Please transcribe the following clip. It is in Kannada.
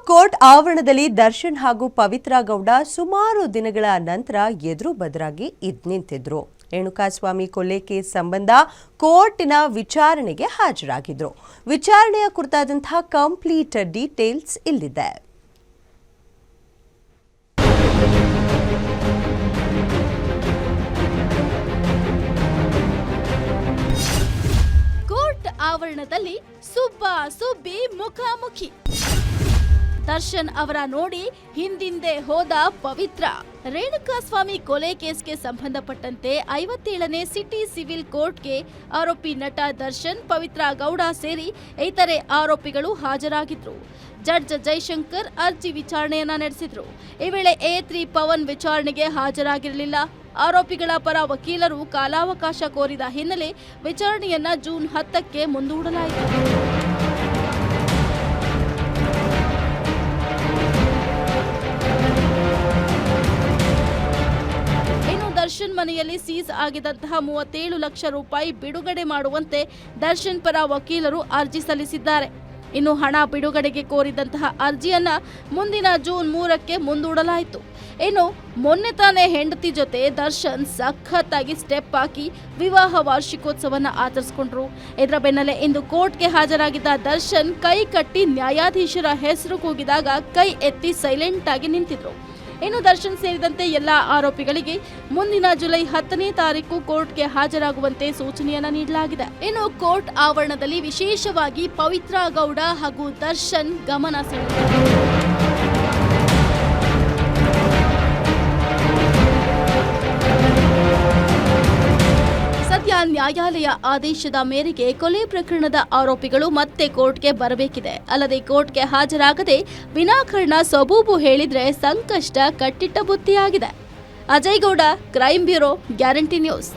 ಕೋರ್ಟ್ ಆವರಣದಲ್ಲಿ ದರ್ಶನ್ ಹಾಗೂ ಪವಿತ್ರ ಗೌಡ ಸುಮಾರು ದಿನಗಳ ನಂತರ ಎದುರು ಬದರಾಗಿ ನಿಂತಿದ್ರು. ರೇಣುಕಾಸ್ವಾಮಿ ಕೊಲೆ ಕೇಸ್ ಸಂಬಂಧ ಕೋರ್ಟಿನ ವಿಚಾರಣೆಗೆ ಹಾಜರಾಗಿದ್ರು. ವಿಚಾರಣೆಯ ಕುರಿತಾದಂತಹ ಕಂಪ್ಲೀಟ್ ಡೀಟೇಲ್ಸ್ ಇಲ್ಲಿದೆ. ಕೋರ್ಟ್ ಆವರಣದಲ್ಲಿ ಸುಬ್ಬಿ ಮುಖಾಮುಖಿ. ದರ್ಶನ್ ಅವರ ನೋಡಿ ಹಿಂದಿಂದೆ ಹೋದ ಪವಿತ್ರ. ರೇಣುಕಾಸ್ವಾಮಿ ಕೊಲೆ ಕೇಸ್ಗೆ ಸಂಬಂಧಪಟ್ಟಂತೆ 57ನೇ ಸಿಟಿ ಸಿವಿಲ್ ಕೋರ್ಟ್ಗೆ ಆರೋಪಿ ನಟ ದರ್ಶನ್, ಪವಿತ್ರ ಗೌಡ ಸೇರಿ ಇತರೆ ಆರೋಪಿಗಳು ಹಾಜರಾಗಿದ್ರು. ಜಡ್ಜ್ ಜೈಶಂಕರ್ ಅರ್ಜಿ ವಿಚಾರಣೆಯನ್ನ ನಡೆಸಿದ್ರು. ಈ ವೇಳೆ A3 ಪವನ್ ವಿಚಾರಣೆಗೆ ಹಾಜರಾಗಿರಲಿಲ್ಲ. ಆರೋಪಿಗಳ ಪರ ವಕೀಲರು ಕಾಲಾವಕಾಶ ಕೋರಿದ ಹಿನ್ನೆಲೆ ವಿಚಾರಣೆಯನ್ನ ಜೂನ್ 10ಕ್ಕೆ ಮುಂದೂಡಲಾಯಿತು. ದರ್ಶನ್ ಮನೆಯಲ್ಲಿ ಸೀಸ್ ಆಗಿದ್ದಂತಹ 37 ಲಕ್ಷ ರೂಪಾಯಿ ಬಿಡುಗಡೆ ಮಾಡುವಂತೆ ದರ್ಶನ್ ಪರ ವಕೀಲರು ಅರ್ಜಿ ಸಲ್ಲಿಸಿದ್ದಾರೆ. ಇನ್ನು ಹಣ ಬಿಡುಗಡೆಗೆ ಕೋರಿದಂತಹ ಅರ್ಜಿಯನ್ನ ಮುಂದಿನ ಜೂನ್ 3ಕ್ಕೆ ಮುಂದೂಡಲಾಯಿತು. ಇನ್ನು ಮೊನ್ನೆ ತಾನೇ ಹೆಂಡತಿ ಜೊತೆ ದರ್ಶನ್ ಸಖತ್ತಾಗಿ ಸ್ಟೆಪ್ ಹಾಕಿ ವಿವಾಹ ವಾರ್ಷಿಕೋತ್ಸವನ ಆಚರಿಸಿಕೊಂಡ್ರು. ಇದರ ಬೆನ್ನಲ್ಲೇ ಇಂದು ಕೋರ್ಟ್ಗೆ ಹಾಜರಾಗಿದ್ದ ದರ್ಶನ್ ಕೈ ಕಟ್ಟಿ ನ್ಯಾಯಾಧೀಶರ ಹೆಸರು ಕೂಗಿದಾಗ ಕೈ ಎತ್ತಿ ಸೈಲೆಂಟ್ ಆಗಿ ನಿಂತಿದ್ರು. ಇನ್ನು ದರ್ಶನ್ ಸೇರಿದಂತೆ ಎಲ್ಲಾ ಆರೋಪಿಗಳಿಗೆ ಮುಂದಿನ ಜುಲೈ 10ನೇ ತಾರೀಕು ಕೋರ್ಟ್ಗೆ ಹಾಜರಾಗುವಂತೆ ಸೂಚನೆಯನ್ನ ನೀಡಲಾಗಿದೆ. ಇನ್ನು ಕೋರ್ಟ್ ಆವರಣದಲ್ಲಿ ವಿಶೇಷವಾಗಿ ಪವಿತ್ರ ಗೌಡ ಹಾಗೂ ದರ್ಶನ್ ಗಮನ ಸೆಳೆದಿದ್ದಾರೆ. ನ್ಯಾಯಾಲಯ ಆದೇಶದ ಮೇರೆಗೆ ಕೊಲೆ ಪ್ರಕರಣದ ಆರೋಪಿಗಳು ಮತ್ತೆ ಕೋರ್ಟ್ಗೆ ಬರಬೇಕಿದೆ. ಅಲ್ಲದೆ ಕೋರ್ಟ್ಗೆ ಹಾಜರಾಗದೆ ವಿನಾಕಾರಣ ಸಬೂಬು ಹೇಳಿದ್ರೆ ಸಂಕಷ್ಟ ಕಟ್ಟಿಟ್ಟ ಬುತ್ತಿಯಾಗಿದೆ. Ajay Gowda, crime bureau, guarantee news.